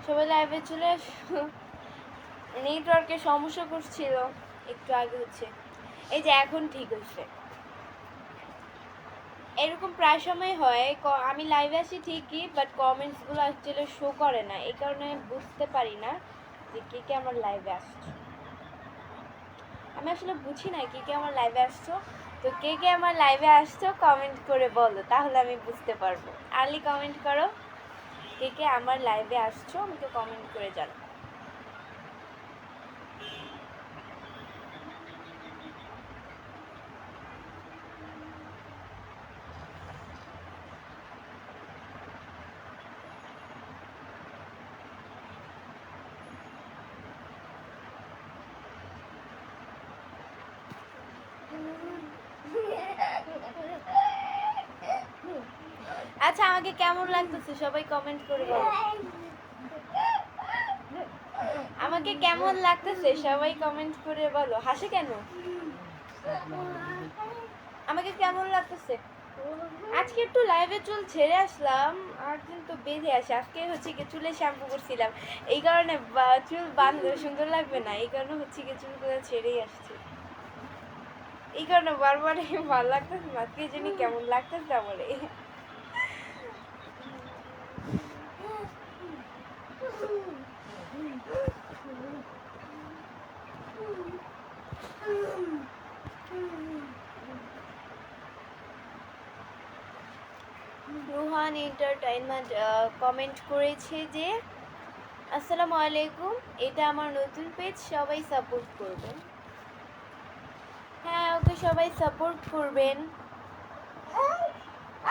সবাই লাইভে চলে আসো। নেটওয়ার্কের সমস্যা করছিল একটু আগে, হচ্ছে এই যে এখন ঠিক হচ্ছে। এরকম প্রায় সময় হয়, আমি লাইভে আসি ঠিকই, বাট কমেন্টসগুলো অ্যাকচুয়ালি শো করে না, এই কারণে বুঝতে পারি না যে কে কে আমার লাইভে আসছো। আমি আসলে বুঝি না কে কে আমার লাইভে আসছো। তো কে কে আমার লাইভে আসছো কমেন্ট করে বলো, তাহলে আমি বুঝতে পারবো। আর্লি কমেন্ট করো, কে কে আমার লাইভে আসছো আমাকে কমেন্ট করে জানাও। আচ্ছা, আমাকে কেমন লাগতেছে সবাই কমেন্ট করে বলো। আমাকে কেমন লাগতেছে সবাই কমেন্ট করে বলো। হাসে কেন? আমাকে কেমন লাগতেছে? আজকে একটু লাইভে চুল ছেড়ে আসলাম, আর দিন তো বেঁধে আসে। আজকে হচ্ছে কি চুলে শ্যাম্পু করছিলাম, এই কারণে চুল বাঁধলে সুন্দর লাগবে না, এই কারণে হচ্ছে কি চুলগুলো ছেড়েই আসছে। এই কারণে বারবার ভালো লাগতেছে না, কে জানি কেমন লাগতেছে আমার। রুহান এন্টারটেইনমেন্ট কমেন্ট করেছে যে আসসালামু আলাইকুম, এটা আমার নতুন পেজ, সবাই সাপোর্ট করবেন। হ্যাঁ, ওকে সবাই সাপোর্ট করবেন।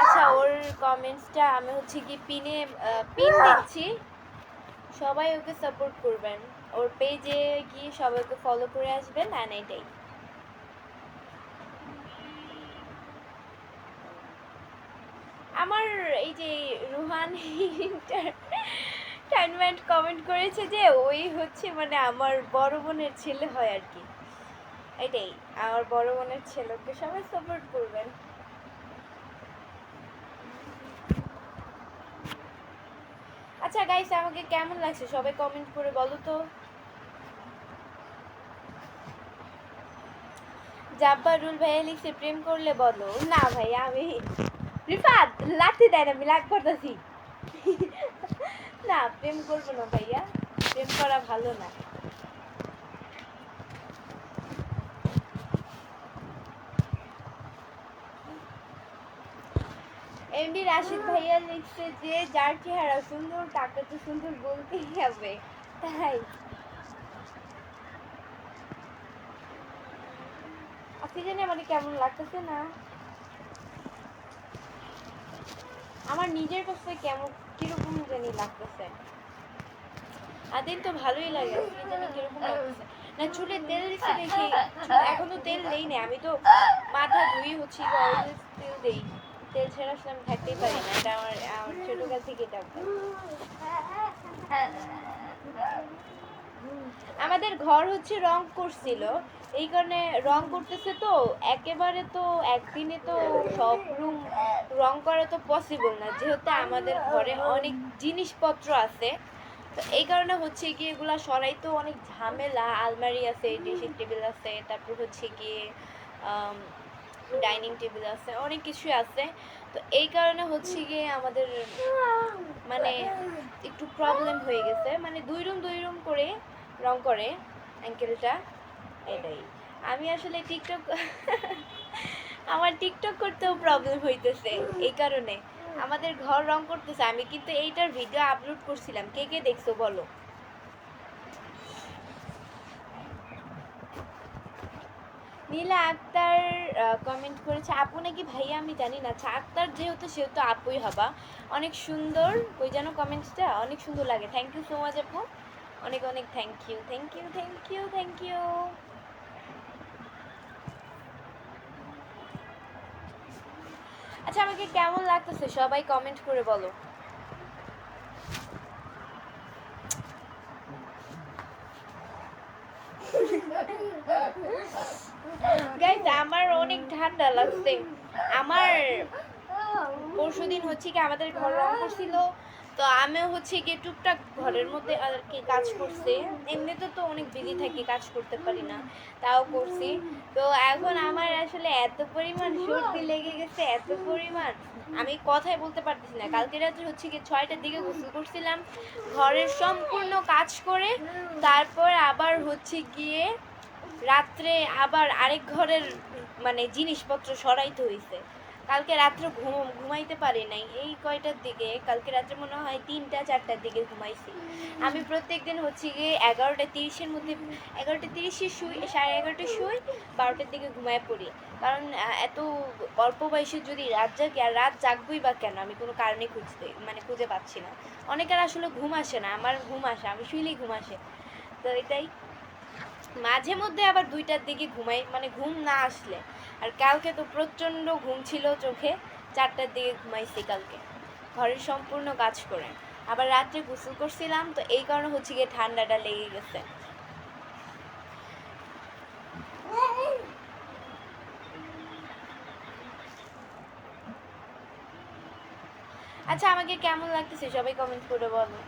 আচ্ছা, ওর কমেন্টসটা আমি হচ্ছে কি পিন দিচ্ছি, সবাই ওকে সাপোর্ট করবেন। ওর পেজে গিয়ে সবাইকে ফলো করে আসবেন, আর এটাই। আমার এই যে রুহান এন্টারটেইনমেন্ট কমেন্ট করেছে যে ওই হচ্ছে মানে আমার বড় বোনের ছেলে হয় আর কি, এটাই আমার বড় বোনের ছেলেকে সবাই সাপোর্ট করবেন। আচ্ছা গাইস, আমাকে কেমন লাগছে সবাই কমেন্ট করে বলো তো। জাব্বারুল ভাইয়া লিখছে প্রেম করলে বলো। না ভাই, আমি রিফাত লাথি দেয় না, আমি লাগ করতেছি। না, প্রেম করবো না ভাইয়া, প্রেম করা ভালো না। এমডি রাশিদ ভাইয়া লিখছে যে যার চেহারা সুন্দর তাকে তো সুন্দর বলতেই হবে, তাই আজকে জানি আমার কেমন লাগতেছে না, আমার নিজের কাছে কেমন কিরকম জানি লাগতেছে। আদিন তো ভালোই লাগে, আজকে জানি কিরকম লাগতেছে। না, চুলে তেল দিচ্ছি দেখি, এখনো তেল দেই না, আমি তো মাথা ধুই হচ্ছি, অলওয়েজ তেল দেই, তেল ছাড়া আসলে আমি থাকতেই পারি না, এটা আমার আমার ছোটকাল থেকে এটা অভ্যাস। আমাদের ঘর হচ্ছে রং করছিল, এই কারণে রং করতেছে তো একেবারে, তো একদিনে তো সব রুম রং করা তো পসিবল না, যেহেতু আমাদের ঘরে অনেক জিনিসপত্র আছে, তো এই কারণে হচ্ছে গিয়ে এগুলা সরাই তো অনেক ঝামেলা। আলমারি আছে, ড্রেসিং টেবিল আছে, তারপর হচ্ছে গিয়ে ডাইনিং টেবিল আছে, অনেক কিছুই আছে, তো এই কারণে হচ্ছে গিয়ে আমাদের মানে একটু প্রবলেম হয়ে গেছে, মানে দুই রুম করে রং করে আঙ্কেলটা, এটাই। আমি আসলে টিকটক আমার টিকটক করতেও প্রবলেম হইতেছে, এই কারণে আমাদের ঘর রং করতেছে। আমি কিন্তু এইটার ভিডিও আপলোড করছিলাম, কে কে দেখছো বলো। নীলা আক্তার কমেন্ট করেছে আপু নাকি ভাইয়া আমি জানি না, আচ্ছা আক্তার যেহেতু সেহেতু আপুই হবা। অনেক সুন্দর, ওই যেন কমেন্টসটা অনেক সুন্দর লাগে, থ্যাংক ইউ সো মাচ আপু, অনেক অনেক thank you, thank you, thank you, thank you. আচ্ছা, আমাকে কেমন লাগতেছে সবাই কমেন্ট করে বলো। গাইস, আমার অনেক ঠান্ডা লাগছে। আমার পরশুদিন হচ্ছে কি আমাদের ঘর রং করছিল, তো আমিও হচ্ছে গিয়ে টুকটাক ঘরের মধ্যে আর কি কাজ করছি। এমনিতে তো অনেক বিজি থাকি, কাজ করতে পারি না, তাও করছি। তো এখন আমার আসলে এত পরিমাণ সর্দি লেগে গেছে, এত পরিমাণ আমি কথাই বলতে পারতেছি না। কালকে রাত্রে হচ্ছে গিয়ে 6টার দিকে গোসল করছিলাম, ঘরের সম্পূর্ণ কাজ করে তারপর আবার হচ্ছে গিয়ে রাত্রে আবার আরেক ঘরের মানে জিনিসপত্র সরাইতে হইছে। কালকে রাত্রে ঘুমাইতে পারি নাই। এই কয়টার দিকে কালকে রাত্রে মনে হয় 3টা 4টার দিকে ঘুমাইছি। আমি প্রত্যেকদিন হচ্ছে গিয়ে 11টা 30-এর মধ্যে, 11টা 30-এ শুই, 11:30টায় শুই, 12টার দিকে ঘুমায় পড়ি। কারণ এত অল্প বয়সে যদি রাত জাগি, আর রাত জাগবই বা কেন, আমি কোনো কারণে খুঁজে পাচ্ছি না। অনেকের আসলে ঘুম আসে না, আমার ঘুম আসে, আমি শুইলেই ঘুম আসে। তো এটাই, মাঝে মধ্যে আবার 2টার দিকে ঘুমাই, মানে ঘুম না আসলে। আর কালকে তো প্রচণ্ড ঘুম ছিল চোখে, 4টার দিকে ঘুমাইছি কালকে ঘরের সম্পূর্ণ কাজ করে। আবার রাত্রে গোসল করছিলাম, তো এই কারণে হচ্ছে গিয়ে ঠান্ডাটা লেগে গেছে। আচ্ছা, আমাকে কেমন লাগতেছে সবাই কমেন্ট করে বলো।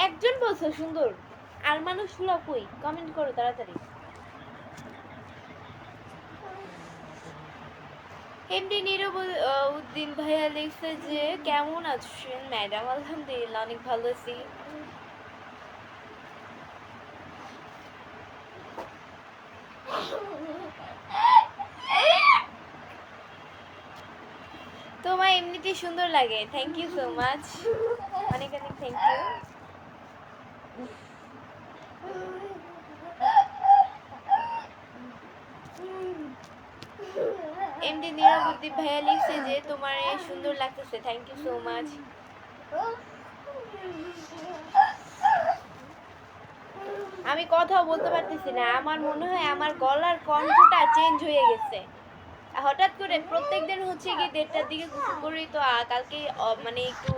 একজন বলছো সুন্দর, আর মানুষগুলো কই? কমেন্ট করো তাড়াতাড়ি। এমডি নীরব উদ্দিন ভাইয়া লিখছে যে কেমন আছেন ম্যাডাম? আলহামদুলিল্লাহ অনেক ভালো আছি। তোমার এমনিতেই সুন্দর লাগে, থ্যাংক ইউ সো মাচ, অনেক অনেক থ্যাংক ইউ। এমডি নীরবদ্বীপ ভাইয়া লিখছে যে তোমার সুন্দর লাগতেছে, থ্যাংক ইউ সো মাচ। আমি কথাও বলতে পারতেছি না, আমার মনে হয় আমার গলার কণ্ঠটা চেঞ্জ হয়ে গেছে। হঠাৎ করে প্রত্যেকদিন হচ্ছে গিয়ে 1:30টার দিকে গোসল করি, তো কালকে মানে একটু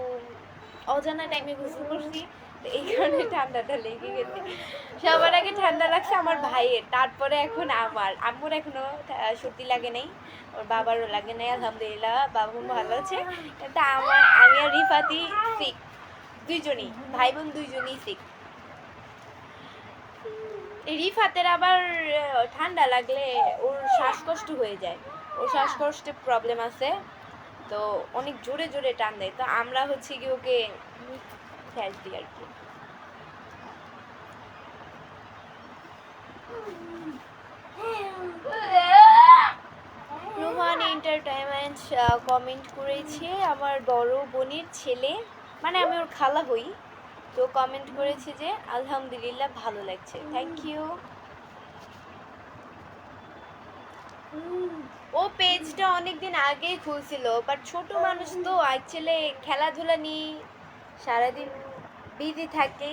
অজানা টাইমে গোসল করছি, তো এই কারণে ঠান্ডাটা লেগে গেছে। সবার আগে ঠান্ডা লাগছে আমার ভাইয়ের, তারপরে এখন আমার। আম্মুর এখনো সর্দি লাগে নাই, ওর বাবারও লাগে নাই, আলহামদুলিল্লাহ বাবা মা ভালো আছে। কিন্তু আমি আর রিফাতি সিক, দুইজনই ভাই বোন দুইজনই সিক। রিফাতের আবার ঠান্ডা লাগলে ওর শ্বাসকষ্ট হয়ে যায়, ওর শ্বাসকষ্টের প্রবলেম আছে, তো অনেক জোরে জোরে টান দেয়, তো আমরা হচ্ছে কি ওকে ফ্যাস দিই আর কি। রোহান এন্টারটেইনমেন্ট কমেন্ট করেছে, আমার বড় বোনের ছেলে, মানে আমি ওর খালা হই, তো কমেন্ট করেছে যে আলহামদুলিল্লাহ ভালো লাগছে, থ্যাংক ইউ। ও পেজটা অনেকদিন আগেই খুলছিল, বাট ছোট মানুষ তো অ্যাকচুয়ালি খেলাধুলা নিয়ে সারাদিন বিজি থাকে।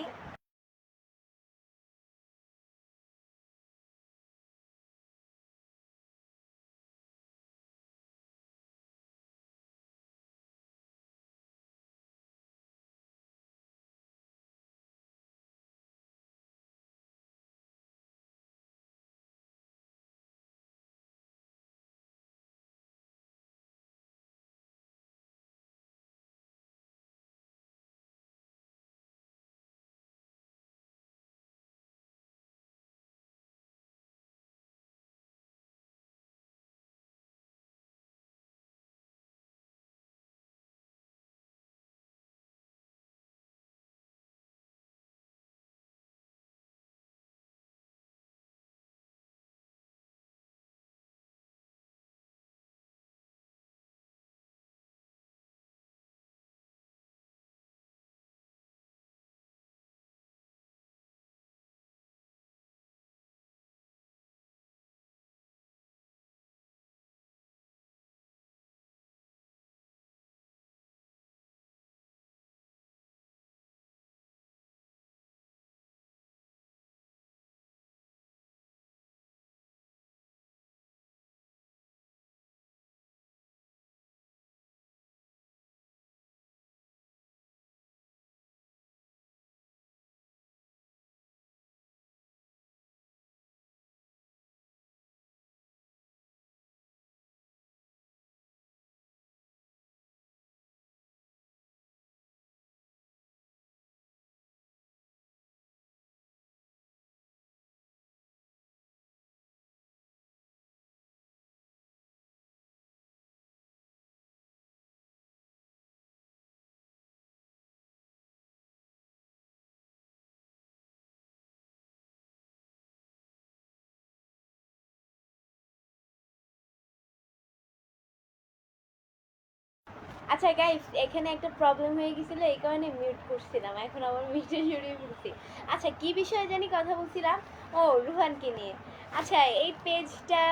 আচ্ছা গাইস, এখানে একটা প্রবলেম হয়ে গেছিল, এই কারণে মিউট করছিলাম, এখন আবার মিউটে জড়িয়ে পড়ছি। আচ্ছা কি বিষয়ে জানি কথা বলছিলাম, ও রুহানকে নিয়ে। আচ্ছা এই পেজটা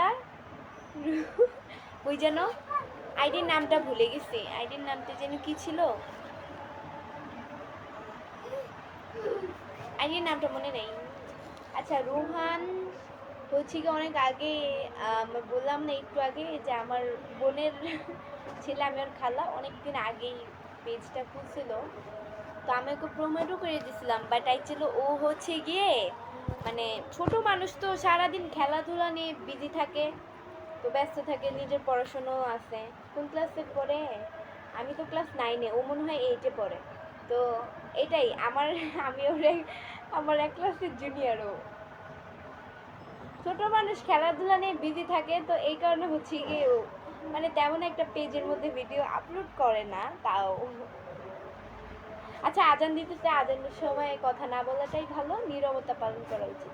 ওই যেন আইডির নামটা ভুলে গেছি, আইডির নামটা যেন কি ছিল, আইডির নামটা মনে নেই। আচ্ছা রুহান হচ্ছে কি অনেক আগে, বললাম না একটু আগে যে আমার বোনের ছেলে, আমি ওর খালা, অনেকদিন আগেই পেজটা খুলছিল, তো আমি ওকে প্রমোটও করে দিয়েছিলাম, বাট অ্যাকচুয়ালি ও হচ্ছে গিয়ে মানে ছোট মানুষ তো সারাদিন খেলাধুলা নিয়ে বিজি থাকে, তো ব্যস্ত থাকে, নিজের পড়াশুনোও আছে। কোন ক্লাসে পড়ে? আমি তো ক্লাস 9-এ, ও মনে হয় 8-এ পড়ে। তো এটাই আমার আমি ওরে আমার এক ক্লাসের জুনিয়রও। ছোট মানুষ খেলাধুলা নিয়ে বিজি থাকে, তো এই কারণে হচ্ছে গিয়ে ও মানে তেমন একটা পেজের মধ্যে ভিডিও আপলোড করে না তাও। আচ্ছা আজান দিতেছে, আজানের সময় কথা না বলাটাই ভালো, নীরবতা পালন করা উচিত।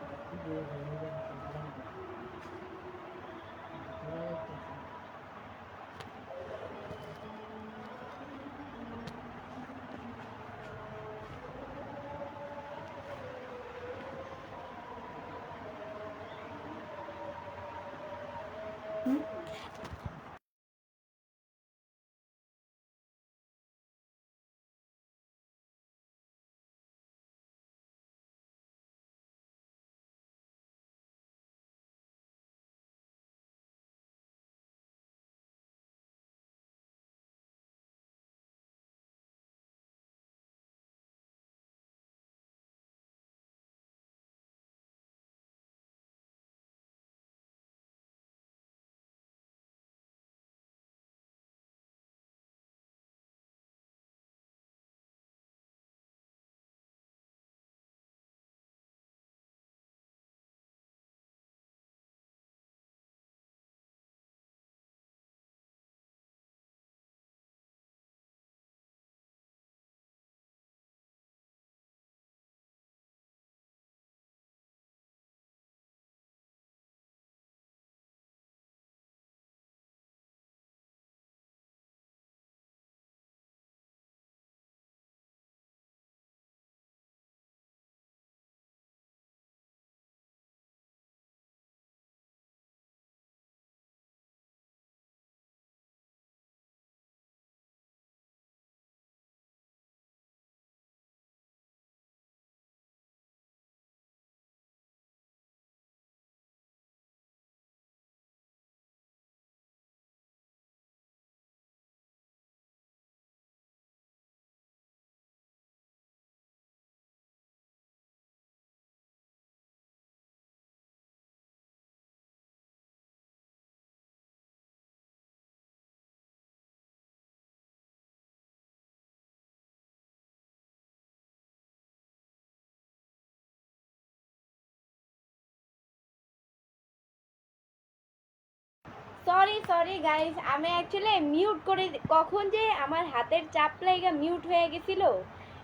সরি সরি গাইস, আমি অ্যাকচুয়ালি মিউট করে কখন যে আমার হাতের চাপ লাগা মিউট হয়ে গেছিল,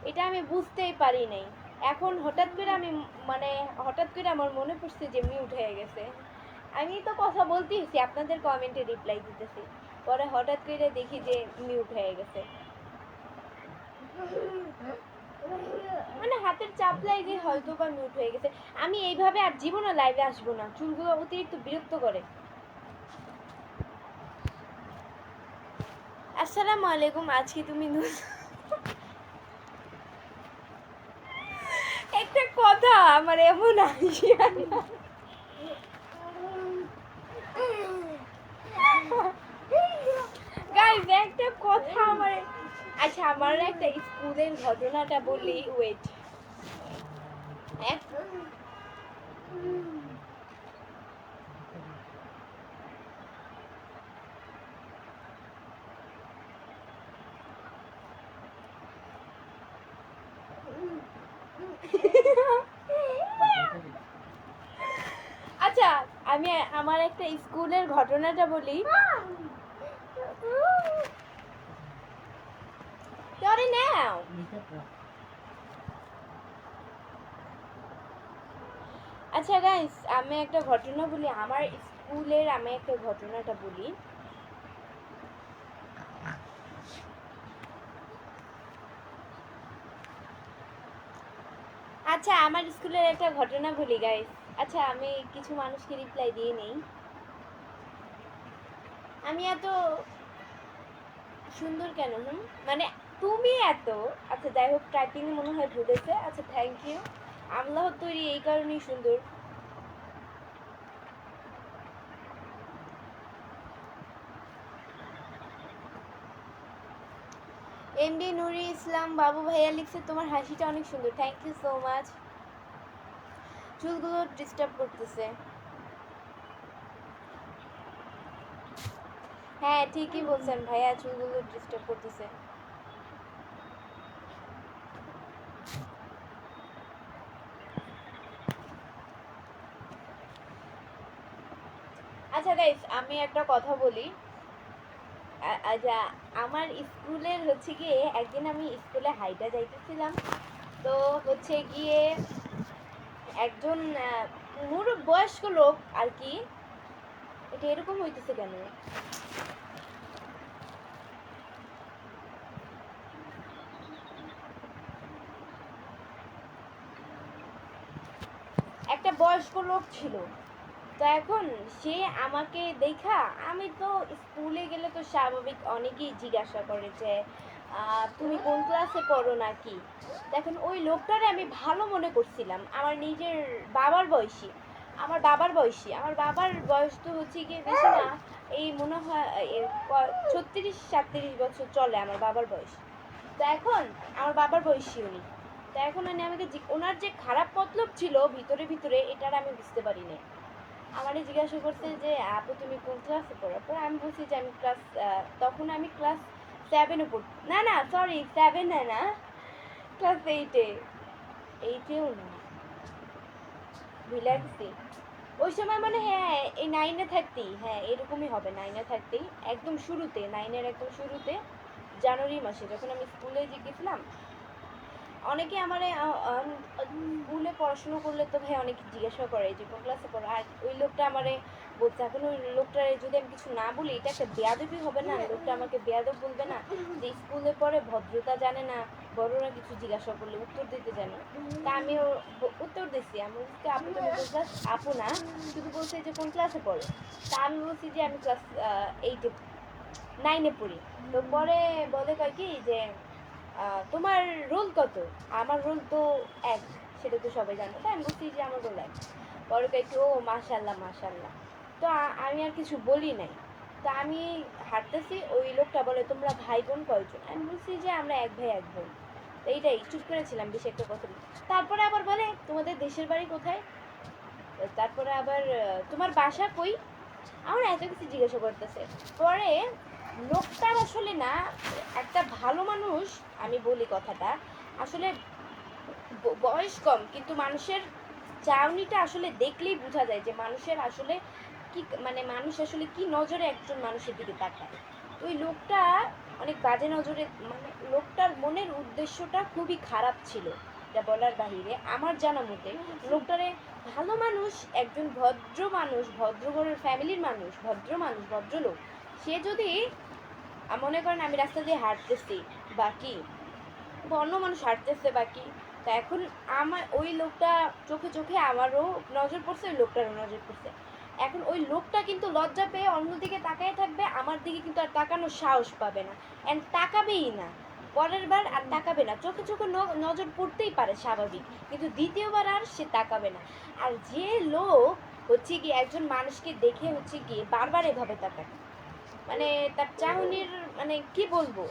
এটা আমি বুঝতেই পারি নাই। এখন হঠাৎ করে আমি মানে হঠাৎ করে আমার মনে পড়ছে যে মিউট হয়ে গেছে। আমি তো কথা বলতেইছি, আপনাদের কমেন্টে রিপ্লাই দিতেছি, পরে হঠাৎ করে দেখি যে মিউট হয়ে গেছে। মানে হাতের চাপ লাগে হয়তো বা মিউট হয়ে গেছে। আমি এইভাবে আর জীবনে লাইভে আসবো না, চুলগুলো অতিরিক্ত বিরক্ত করে। আসসালামু আলাইকুম, আজকে তুমি একটা কথা আমার এমন হাসি গাইস, একটা কথা আমার, আচ্ছা আমার একটা স্কুলের ঘটনাটা বলি, ওয়েট। আচ্ছা আমি আমার একটা স্কুলের ঘটনাটা বলি। সরি নাও। আচ্ছা গাইস, আমি একটা ঘটনা বলি, আমার স্কুলের আমি একটা ঘটনাটা বলি। আচ্ছা আমার স্কুলের একটা ঘটনা বলি গাইস। আচ্ছা আমি কিছু মানুষকে রিপ্লাই দিয়ে নেই। আমি এত সুন্দর কেন? মানে তুমি এত, আচ্ছা যাই হোক, টাইপিং মনে হয় ভুলেছে। আচ্ছা থ্যাংক ইউ। আল্লাহর তৈরি এই কারণেই সুন্দর। এমডি নুরি ইসলাম বাবু ভাইয়া লিখছে তোমার হাসিটা অনেক সুন্দর। Thank you so much. চুলগুলো ডিস্টার্ব করতেছে। হ্যাঁ ঠিকই বলছেন ভাইয়া, চুলগুলো ডিস্টার্ব করতেছে। আচ্ছা গাইস আমি একটা কথা বলি। আচ্ছা আমার স্কুলের হচ্ছে গিয়ে একদিন আমি স্কুলে হাইটা যাইতেছিলাম। তো হচ্ছে গিয়ে একজন বয়স্ক লোক আর কি। এটা এরকম হইতেছে কেন? একটা বয়স্ক লোক ছিল। তো এখন সে আমাকে দেখা, আমি তো স্কুলে গেলে তো স্বাভাবিক অনেকেই জিজ্ঞাসা করে যে তুমি কোন ক্লাসে পড়ো নাকি। দেখুন ওই লোকটারে আমি ভালো মনে করছিলাম, আমার নিজের বাবার বয়সী। আমার বাবার বয়স তো হচ্ছে গিয়ে বেশি না, এই মনে হয় 36-37 বছর চলে আমার বাবার বয়স। তো এখন আমার বাবার বয়সী উনি। তো এখন মানে আমাকে ওনার যে খারাপ মতলব ছিল ভিতরে ভিতরে, এটার আমি বুঝতে পারি না। আমারে জিজ্ঞাসা করছে যে আপু তুমি কোন ক্লাসে পড়ো? পরে আমি বলছি যে আমি তখন আমি ক্লাস 7-এ পড়ি। না না সরি 7-এ না, ক্লাস 8-এ। 8-এও না, ভুলে গেছি। ওই সময় মানে হ্যাঁ এই 9-এ থাকতেই, হ্যাঁ এরকমই হবে, 9-এ থাকতেই একদম শুরুতে, 9-এর একদম শুরুতে জানুয়ারি মাসে যখন আমি স্কুলে গেছিলাম। অনেকে আমারে স্কুলে পড়াশোনা করলে তো ভাই অনেকে জিজ্ঞাসা করে যে কোন ক্লাসে পড়ো। আর ওই লোকটা আমারে বলছে, এখন ওই লোকটারে যদি আমি কিছু না বলি এটা একটা বেয়াদবি হবে না? লোকটা আমাকে বেয়াদব বলবে না যে স্কুলে পড়ে ভদ্রতা জানে না, বড়রা কিছু জিজ্ঞাসা করলে উত্তর দিতে জানে। তা আমিও উত্তর দিচ্ছি, আমি বলছি আপু তুমি কোন ক্লাস, আপু না শুধু বলছে যে কোন ক্লাসে পড়ো। তা আমি বলছি যে আমি ক্লাস 8-এ 9-এ পড়ি। তো পরে বলে কয় কি যে তোমার রোল কত? আমার রোল তো 1, সেটা তো সবাই জানে। তাই আমি বলছি যে আমার রোল 1। পরে কয় কি ও মাশাআল্লাহ মাশাআল্লাহ। তো আমি আর কিছু বলি নাই। তো আমি হাঁটতেছি, ওই লোকটা বলে তোমরা ভাই বোন কয়জন? আমি বলছি যে আমরা 1 ভাই 1 বোন। তো এইটাই চুপ করেছিলাম, বেশি একটা কথা না। তারপরে আবার বলে তোমাদের দেশের বাড়ি কোথায়? তারপরে আবার তোমার বাসা কই? আমার এত কিছু জিজ্ঞাসা করতেছে। পরে লোকটার আসলে না, একটা ভালো মানুষ, আমি বলি কথাটা আসলে বয়স কম কিন্তু মানুষের চাউনিটা আসলে দেখলেই বোঝা যায় যে মানুষের আসলে কি, মানে মানুষ আসলে কি নজরে একজন মানুষের দিকে তাকায়। তো ওই লোকটা অনেক বাজে নজরে, মানে লোকটার মনের উদ্দেশ্যটা খুবই খারাপ ছিল, যা বলার বাহিরে আমার জানা মতে। লোকটারে ভালো মানুষ, একজন ভদ্র মানুষ, ভদ্র ঘরের ফ্যামিলির মানুষ, ভদ্র মানুষ, ভদ্রলোক, সে যদি মনে করেন আমি রাস্তা দিয়ে হাঁটতেছি বাকি অন্য মানুষ হাঁটতেছে বাকি, তা এখন আমার ওই লোকটা চোখে চোখে আমারও নজর পড়ছে, ওই লোকটারও নজর পড়ছে। এখন ওই লোকটা কিন্তু লজ্জা পেয়ে অন্যদিকে তাকায় থাকবে, আমার দিকে কিন্তু আর তাকানোর সাহস পাবে না, এন্ড তাকাবেই না। পরের বার আর তাকাবে না, চোখে চোখে নজর পড়তেই পারে স্বাভাবিক, কিন্তু দ্বিতীয়বার আর সে তাকাবে না। আর যে লোক হচ্ছে গিয়ে একজন মানুষকে দেখে হচ্ছে গিয়ে বারবার এভাবে তাকায়, মানে তার চাহনির, মানে কি বলবো,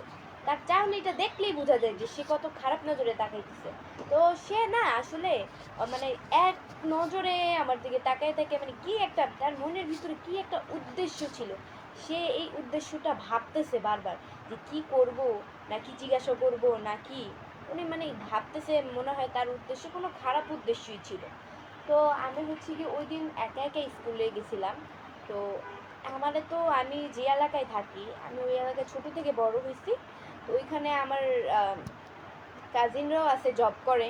তার চাহনিটা দেখলেই বোঝা যায় যে সে কত খারাপ নজরে তাকাইতেছে। তো সে না আসলে মানে এক নজরে আমার দিকে তাকায় থাকে, মানে কি একটা তার মনের ভিতরে কি একটা উদ্দেশ্য ছিল, সে এই উদ্দেশ্যটা ভাবতেছে বারবার যে কি করব, নাকি জিজ্ঞাসা করব নাকি, উনি মানে ভাবতেছে, মনে হয় তার উদ্দেশ্য কোনো খারাপ উদ্দেশ্যই ছিল। তো আমি হচ্ছে কি ওই দিন একা একা স্কুলে গেছিলাম। তো আমাদের তো, আমি যে এলাকায় থাকি আমি ওই এলাকায় ছোট থেকে বড় হয়েছি। তো ওইখানে আমার কাজিনরাও আছে, জব করে।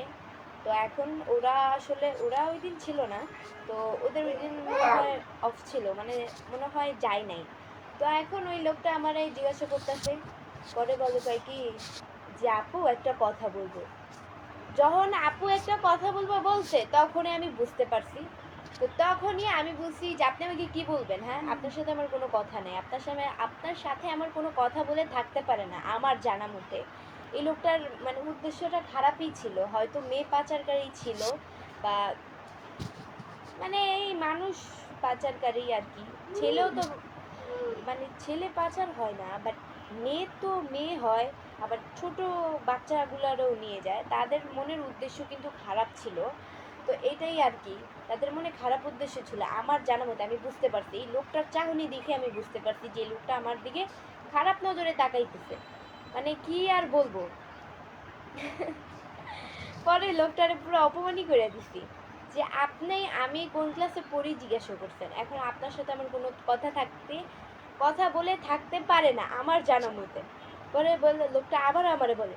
তো এখন ওরা আসলে ওরা ওই দিন ছিল না, তো ওদের ওই দিন মনে হয় অফ ছিল, মানে মনে হয় যায় নাই। তো এখন ওই লোকটা আমার এই জিজ্ঞাসা করতেছে, পরে বলে কয় কি যে আপু একটা কথা বলবো। যখন আপু একটা কথা বলবো বলছে তখনই আমি বুঝতে পারছি। তো তখনই আমি বলছি যে আপনি আমাকে কি বলবেন, হ্যাঁ আপনার সাথে আমার কোনো কথা নেই, আপনার সাথে আমার কোনো কথা বলে থাকতে পারে না আমার জানা মতে। এই লোকটার মানে উদ্দেশ্যটা খারাপই ছিল, হয়তো মেয়ে পাচারকারী ছিল বা মানে এই মানুষ পাচারকারী আর কি। ছেলেও তো মানে ছেলে পাচার হয় না, বাট মেয়ে তো মেয়ে হয়, আবার ছোট বাচ্চাগুলারও নিয়ে যায়। তাদের মনের উদ্দেশ্য কিন্তু খারাপ ছিল। তো এটাই আর কি, তাদের মনে খারাপ উদ্দেশ্য ছিল আমার জানা মতে। আমি বুঝতে পারছি এই লোকটার চাহনি দেখে, আমি বুঝতে পারছি যে এই লোকটা আমার দিকে খারাপ নজরে তাকাইতেছে। মানে কি আর বলবো। পরে লোকটারে পুরো অপমানই করে দিছি যে আপনি আমি কোন ক্লাসে পড়ি জিজ্ঞাসা করছেন, এখন আপনার সাথে আমার কোনো কথা বলে থাকতে পারে না আমার জানা মতে। পরে বললো লোকটা আবার আমারে বলে,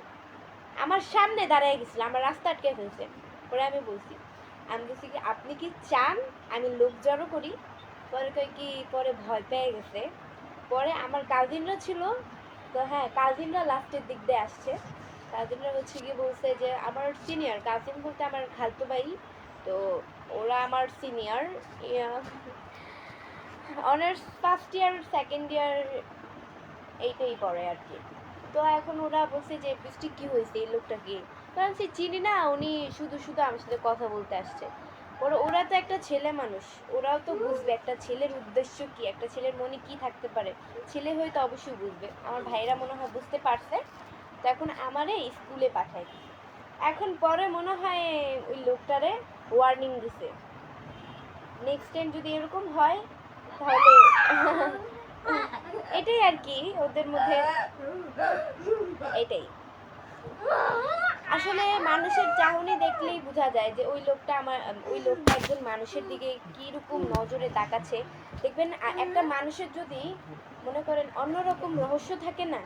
আমার সামনে দাঁড়ায় গেছিল, আমার রাস্তা আটকে ফেলছে। পরে আমি বলছি কি আপনি কি চান আমি লোক জড়ো করি? পরে কই কি, পরে ভয় পেয়ে গেছে। পরে আমার কাজিনরা ছিল, তো হ্যাঁ কাজিনরা লাস্টের দিক দিয়ে আসছে। কাজিনরা হচ্ছে গিয়ে বলছে যে আমার সিনিয়র, কাজিন বলতে আমার খালতো ভাই। তো ওরা আমার senior, honours first year second year এইটাই পড়ে আর কি। তো এখন ওরা বলছে যে বৃষ্টি কি হয়েছে এই লোকটা কি, কারণ সে চিনি না, উনি শুধু শুধু আমার সাথে কথা বলতে আসছে। ওরা তো একটা ছেলে মানুষ, ওরাও তো বুঝবে একটা ছেলের উদ্দেশ্য কি, একটা ছেলের মনে কি থাকতে পারে। ছেলে হয়তো অবশ্যই বুঝবে, আমার ভাইরা মনে হয় বুঝতে পারছে। তো এখন আমারে স্কুলে পাঠায়। এখন পরে মনে হয় ওই লোকটারে ওয়ার্নিং দিছে, নেক্সট টাইম যদি এরকম হয় তাহলে এটাই আর কি ওদের মধ্যে, এটাই আসলে মানুষের চাহনি দেখলেই বোঝা যায় যে ওই লোকটা একজন মানুষের দিকে কিরকম নজরে তাকাচ্ছে। দেখবেন একটা মানুষের যদি মনে করেন অন্যরকম রহস্য থাকে না,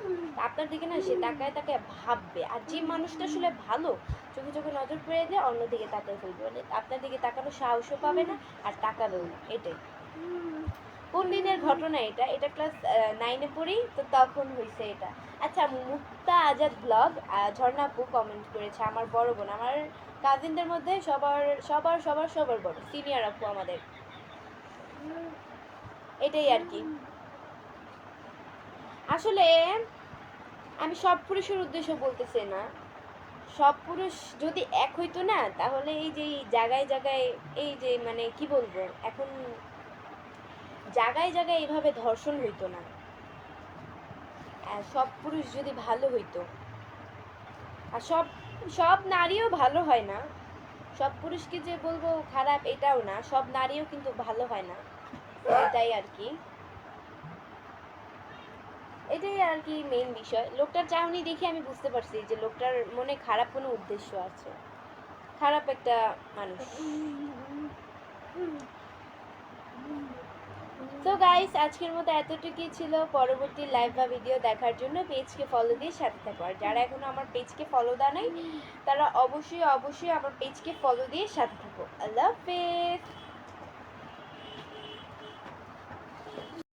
আপনার দিকে না সে তাকায় তাকায় ভাববে। আর যে মানুষটা আসলে ভালো, চোখে চোখে নজর পড়ে যায় অন্যদিকে তাকায় ফেলবে, মানে আপনার দিকে তাকানোর সাহসও পাবে না আর তাকাবেও না। এটাই কোন দিনের ঘটনা, এটা ক্লাস 9-এ পড়ি, তো তখন হয়েছে এটা। আচ্ছা, মুক্তা আজাদ ব্লগ, ঝর্ণা আপু কমেন্ট করেছে, আমার বড় বোন, আমার কাজিনদের মধ্যে সবার সবার সবার সবার বড় সিনিয়র আপু আমাদের। এটাই আর কি। আসলে আমি সব পুরুষের উদ্দেশ্য বলতেছি না, সব পুরুষ যদি এক হইতো না তাহলে এই যে জায়গায় জায়গায় এই যে মানে কি বলবো এখন, জায়গায় জায়গায় এইভাবে ধর্ষণ হইতো না। আর সব পুরুষ যদি ভালো হইতো, আর সব সব নারীও ভালো হয় না, সব পুরুষকে যে বলবো খারাপ এটাও না, সব নারীও কিন্তু ভালো হয় না। এটাই আর কি, এটাই আর কি মেইন বিষয়। লোকটার চাহনি দেখে আমি বুঝতে পারছি যে লোকটার মনে খারাপ কোনো উদ্দেশ্য আছে, খারাপ একটা মানুষ। তো গাইস আজকের মতো এতটুকুই ছিল। পরবর্তী লাইভ বা ভিডিও দেখার জন্য পেজকে ফলো দিয়ে সাথে থাকো। আর যারা এখনো আমার পেজকে ফলো দেয় নাই তারা অবশ্যই অবশ্যই আমার পেজকে ফলো দিয়ে সাথে থাকো। আল্লাহ হাফেজ।